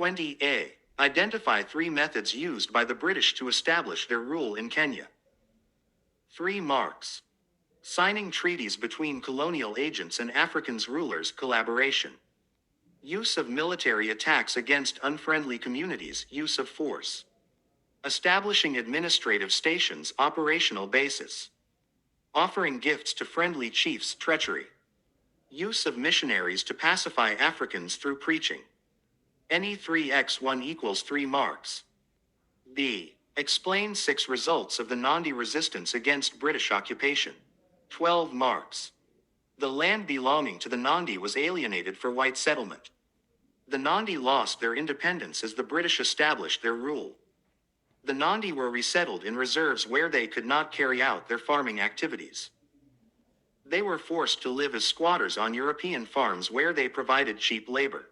20a. Identify 3 methods used by the British to establish their rule in Kenya. 3 marks. Signing treaties between colonial agents and Africans rulers, collaboration. Use of military attacks against unfriendly communities, use of force. Establishing administrative stations, operational basis. Offering gifts to friendly chiefs, treachery. Use of missionaries to pacify Africans through preaching. Any 3x1 equals 3 marks. B. Explain 6 results of the Nandi resistance against British occupation. 12 marks. The land belonging to the Nandi was alienated for white settlement. The Nandi lost their independence as the British established their rule. The Nandi were resettled in reserves where they could not carry out their farming activities. They were forced to live as squatters on European farms where they provided cheap labor.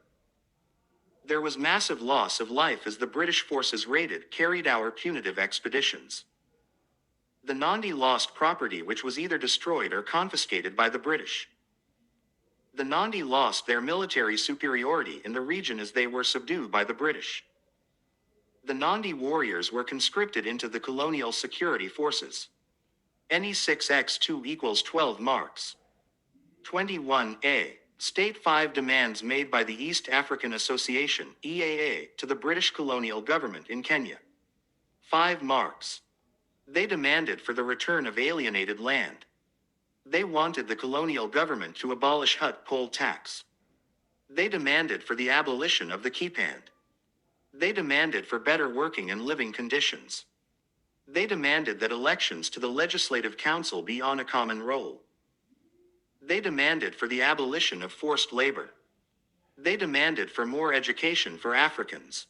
There was massive loss of life as the British forces carried out punitive expeditions. The Nandi lost property which was either destroyed or confiscated by the British. The Nandi lost their military superiority in the region as they were subdued by the British. The Nandi warriors were conscripted into the colonial security forces. Any 6x2 equals 12 marks. 21a. State 5 demands made by the East African Association, EAA, to the British colonial government in Kenya. 5 marks. They demanded for the return of alienated land. They wanted the colonial government to abolish hut poll tax. They demanded for the abolition of the keep-hand. They demanded for better working and living conditions. They demanded that elections to the Legislative Council be on a common roll. They demanded for the abolition of forced labor. They demanded for more education for Africans.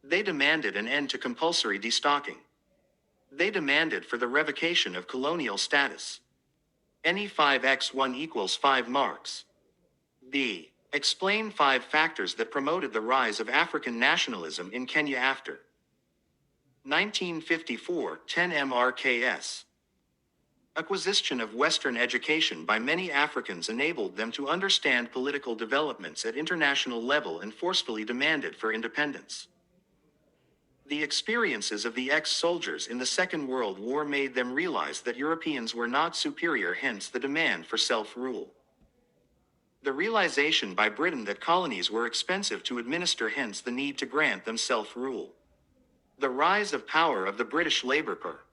They demanded an end to compulsory destocking. They demanded for the revocation of colonial status. Any 5x1 equals 5 marks. B. Explain 5 factors that promoted the rise of African nationalism in Kenya after 1954, 10 MRKS. Acquisition of Western education by many Africans enabled them to understand political developments at international level and forcefully demanded for independence. The experiences of the ex-soldiers in the Second World War made them realize that Europeans were not superior, hence the demand for self-rule. The realization by Britain that colonies were expensive to administer, hence the need to grant them self-rule. The rise of power of the British Labour Corps.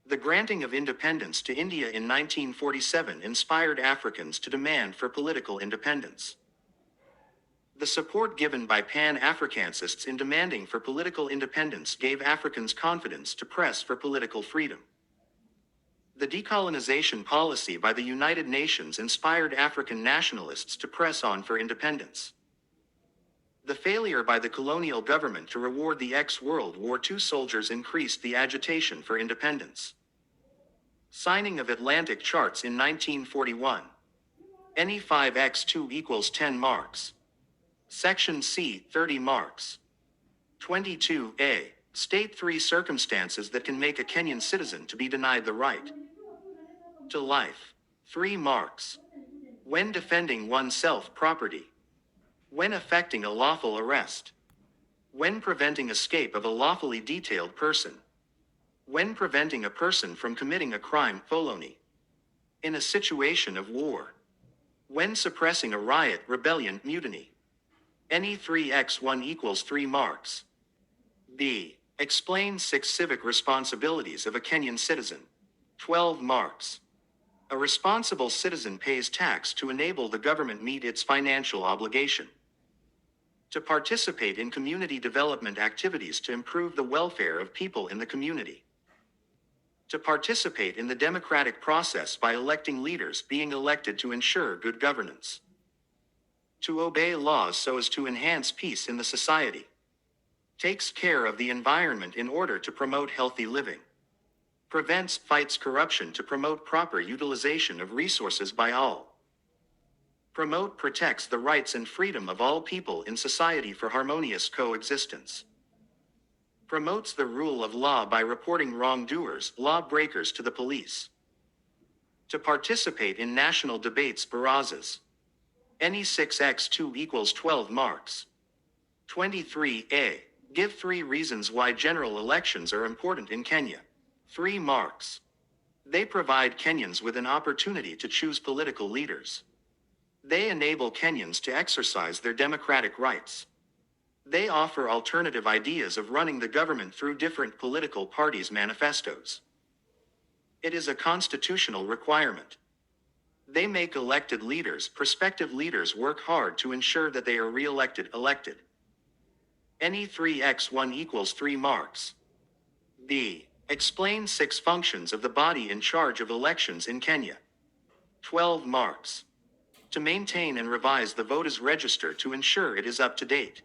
The granting of independence to India in 1947 inspired Africans to demand for political independence. The support given by Pan-Africanists in demanding for political independence gave Africans confidence to press for political freedom. The decolonization policy by the United Nations inspired African nationalists to press on for independence. The failure by the colonial government to reward the ex-World War II soldiers increased the agitation for independence. Signing of Atlantic Charts in 1941. Any 5x2 equals 10 marks. Section C, 30 marks. 22a. State 3 circumstances that can make a Kenyan citizen to be denied the right to life. 3 marks. When defending oneself property. When effecting a lawful arrest. When preventing escape of a lawfully detailed person. When preventing a person from committing a crime, felony. In a situation of war. When suppressing a riot, rebellion, mutiny. Any 3x1 equals 3 marks. B. Explain 6 civic responsibilities of a Kenyan citizen. 12 marks. A responsible citizen pays tax to enable the government meet its financial obligation. To participate in community development activities to improve the welfare of people in the community. To participate in the democratic process by electing leaders being elected to ensure good governance. To obey laws so as to enhance peace in the society. Takes care of the environment in order to promote healthy living. Fights corruption to promote proper utilization of resources by all. Protects the rights and freedom of all people in society for harmonious coexistence. Promotes the rule of law by reporting wrongdoers, lawbreakers to the police. To participate in national debates, barazas. Any 6x2 equals 12 marks. 23a. Give 3 reasons why general elections are important in Kenya. 3 marks. They provide Kenyans with an opportunity to choose political leaders. They enable Kenyans to exercise their democratic rights. They offer alternative ideas of running the government through different political parties' manifestos. It is a constitutional requirement. They make elected leaders, prospective leaders, work hard to ensure that they are elected. Any 3x1 equals 3 marks. B. Explain 6 functions of the body in charge of elections in Kenya. 12 marks. To maintain and revise the voters' register to ensure it is up to date.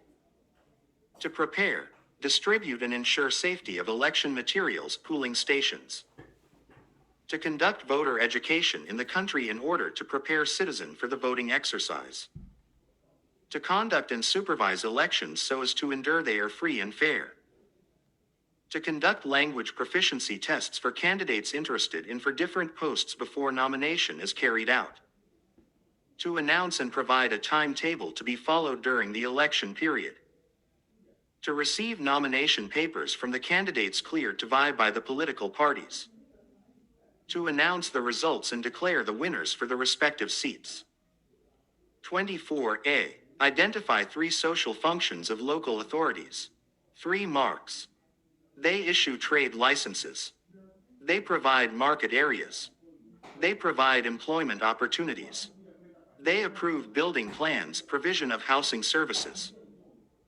To prepare, distribute and ensure safety of election materials, polling stations. To conduct voter education in the country in order to prepare citizens for the voting exercise. To conduct and supervise elections so as to ensure they are free and fair. To conduct language proficiency tests for candidates interested in for different posts before nomination is carried out. To announce and provide a timetable to be followed during the election period. To receive nomination papers from the candidates cleared to vie by the political parties. To announce the results and declare the winners for the respective seats. 24a. Identify 3 social functions of local authorities. 3 marks. They issue trade licenses. They provide market areas. They provide employment opportunities. They approve building plans, provision of housing services.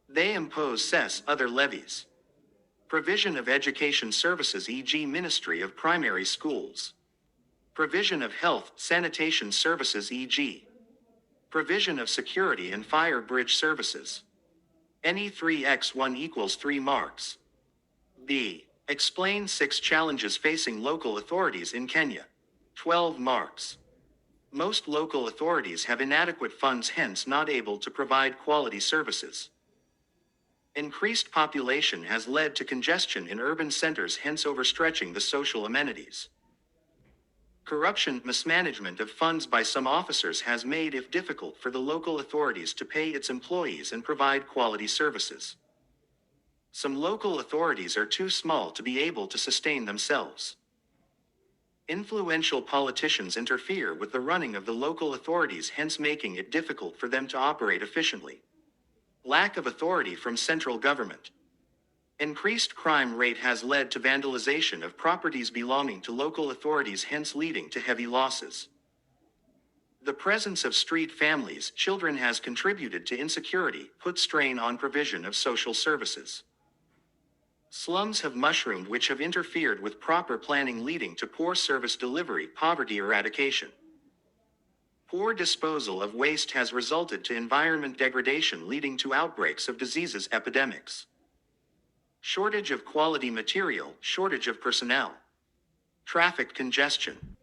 They impose cess, other levies. Provision of education services, e.g. Ministry of Primary Schools. Provision of health, sanitation services, e.g. Provision of security and fire bridge services. Any 3x1 equals 3 marks. B. Explain 6 challenges facing local authorities in Kenya. 12 marks. Most local authorities have inadequate funds, hence not able to provide quality services. Increased population has led to congestion in urban centers, hence overstretching the social amenities. Corruption, mismanagement of funds by some officers has made it difficult for the local authorities to pay its employees and provide quality services. Some local authorities are too small to be able to sustain themselves. Influential politicians interfere with the running of the local authorities, hence making it difficult for them to operate efficiently. Lack of authority from central government. Increased crime rate has led to vandalization of properties belonging to local authorities, hence leading to heavy losses. The presence of street families, children has contributed to insecurity, put strain on provision of social services. Slums have mushroomed, which have interfered with proper planning, leading to poor service delivery, poverty eradication. Poor disposal of waste has resulted to environment degradation, leading to outbreaks of diseases, epidemics. Shortage of quality material, shortage of personnel. Traffic congestion.